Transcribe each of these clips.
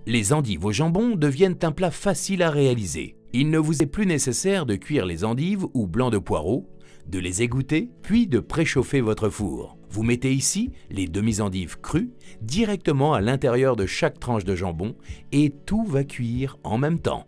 Les endives au jambon deviennent un plat facile à réaliser. Il ne vous est plus nécessaire de cuire les endives ou blancs de poireaux, de les égoutter, puis de préchauffer votre four. Vous mettez ici les demi-endives crues directement à l'intérieur de chaque tranche de jambon et tout va cuire en même temps.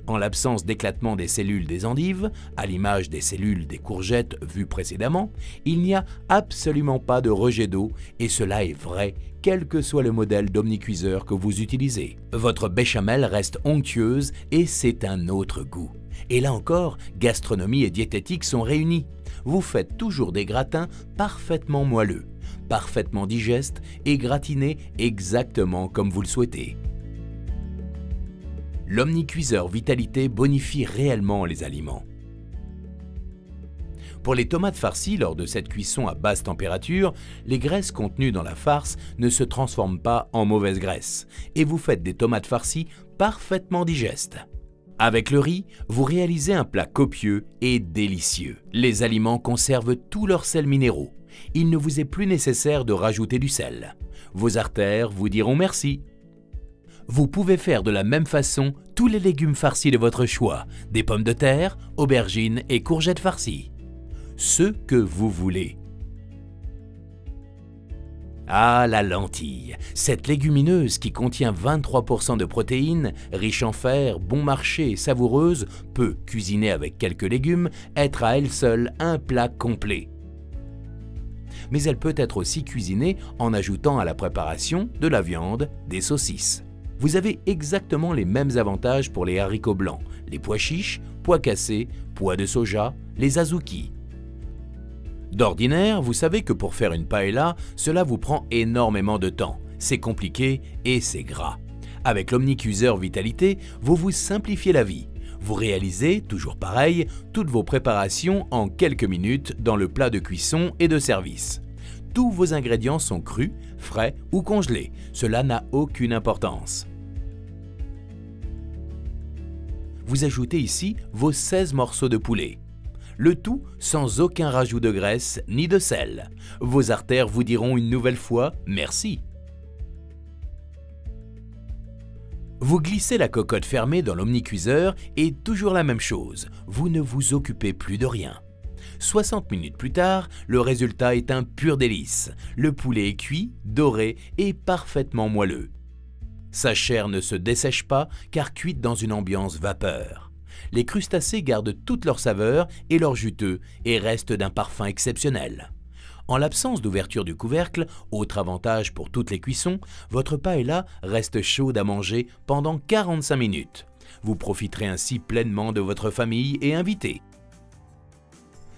En l'absence d'éclatement des cellules des endives, à l'image des cellules des courgettes vues précédemment, il n'y a absolument pas de rejet d'eau et cela est vrai quel que soit le modèle d'omnicuiseur que vous utilisez. Votre béchamel reste onctueuse et c'est un autre goût. Et là encore, gastronomie et diététique sont réunis. Vous faites toujours des gratins parfaitement moelleux, parfaitement digestes et gratinés exactement comme vous le souhaitez. L'omnicuiseur Vitalité bonifie réellement les aliments. Pour les tomates farcies, lors de cette cuisson à basse température, les graisses contenues dans la farce ne se transforment pas en mauvaise graisse et vous faites des tomates farcies parfaitement digestes. Avec le riz, vous réalisez un plat copieux et délicieux. Les aliments conservent tous leurs sels minéraux. Il ne vous est plus nécessaire de rajouter du sel. Vos artères vous diront merci. Vous pouvez faire de la même façon tous les légumes farcis de votre choix, des pommes de terre, aubergines et courgettes farcies. Ce que vous voulez. Ah, la lentille, cette légumineuse qui contient 23% de protéines, riche en fer, bon marché et savoureuse, peut, cuisinée avec quelques légumes, être à elle seule un plat complet. Mais elle peut être aussi cuisinée en ajoutant à la préparation de la viande, des saucisses. Vous avez exactement les mêmes avantages pour les haricots blancs, les pois chiches, pois cassés, pois de soja, les azuki. D'ordinaire, vous savez que pour faire une paella, cela vous prend énormément de temps. C'est compliqué et c'est gras. Avec l'omnicuiseur Vitalité, vous vous simplifiez la vie. Vous réalisez, toujours pareil, toutes vos préparations en quelques minutes dans le plat de cuisson et de service. Tous vos ingrédients sont crus, frais ou congelés. Cela n'a aucune importance. Vous ajoutez ici vos 16 morceaux de poulet. Le tout sans aucun rajout de graisse ni de sel. Vos artères vous diront une nouvelle fois merci. Vous glissez la cocotte fermée dans l'omnicuiseur et toujours la même chose, vous ne vous occupez plus de rien. 60 minutes plus tard, le résultat est un pur délice. Le poulet est cuit, doré et parfaitement moelleux. Sa chair ne se dessèche pas car cuite dans une ambiance vapeur. Les crustacés gardent toute leur saveur et leur juteux et restent d'un parfum exceptionnel. En l'absence d'ouverture du couvercle, autre avantage pour toutes les cuissons, votre paella reste chaude à manger pendant 45 minutes. Vous profiterez ainsi pleinement de votre famille et invités.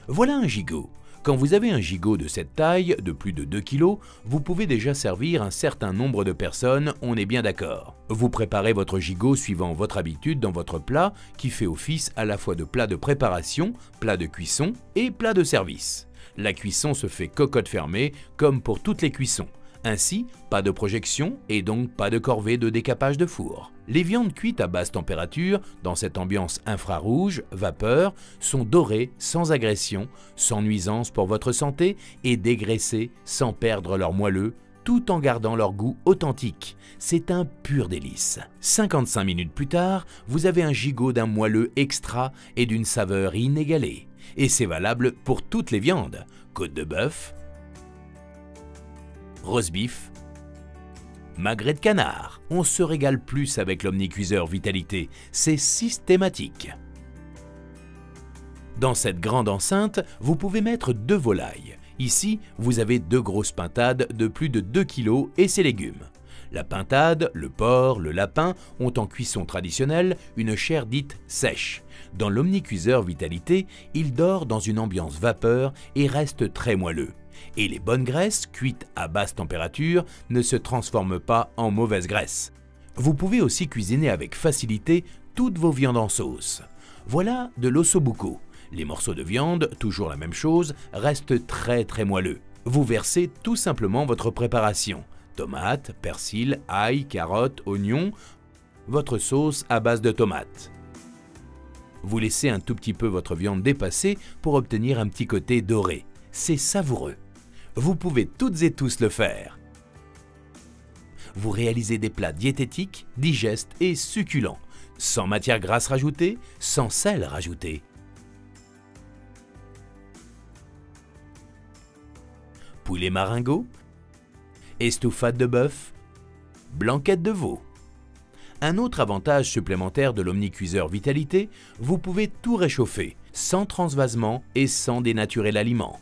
Voilà un gigot. Quand vous avez un gigot de cette taille, de plus de 2 kg, vous pouvez déjà servir un certain nombre de personnes, on est bien d'accord. Vous préparez votre gigot suivant votre habitude dans votre plat qui fait office à la fois de plat de préparation, plat de cuisson et plat de service. La cuisson se fait cocotte fermée comme pour toutes les cuissons. Ainsi, pas de projection et donc pas de corvée de décapage de four. Les viandes cuites à basse température, dans cette ambiance infrarouge, vapeur, sont dorées sans agression, sans nuisance pour votre santé et dégraissées sans perdre leur moelleux, tout en gardant leur goût authentique. C'est un pur délice. 55 minutes plus tard, vous avez un gigot d'un moelleux extra et d'une saveur inégalée. Et c'est valable pour toutes les viandes, côte de bœuf, roast beef, magret de canard. On se régale plus avec l'omnicuiseur Vitalité, c'est systématique. Dans cette grande enceinte, vous pouvez mettre 2 volailles. Ici, vous avez 2 grosses pintades de plus de 2 kg et ses légumes. La pintade, le porc, le lapin ont en cuisson traditionnelle une chair dite sèche. Dans l'omnicuiseur Vitalité, il dort dans une ambiance vapeur et reste très moelleux. Et les bonnes graisses, cuites à basse température, ne se transforment pas en mauvaise graisse. Vous pouvez aussi cuisiner avec facilité toutes vos viandes en sauce. Voilà de l'ossobuco. Les morceaux de viande, toujours la même chose, restent très moelleux. Vous versez tout simplement votre préparation. Tomates, persil, ail, carottes, oignons, votre sauce à base de tomates. Vous laissez un tout petit peu votre viande dépasser pour obtenir un petit côté doré. C'est savoureux. Vous pouvez toutes et tous le faire. vous réalisez des plats diététiques, digestes et succulents, sans matière grasse rajoutée, sans sel rajouté. Poulet maringot, estouffade de bœuf, blanquette de veau. Un autre avantage supplémentaire de l'Omnicuiseur Vitalité, vous pouvez tout réchauffer, sans transvasement et sans dénaturer l'aliment.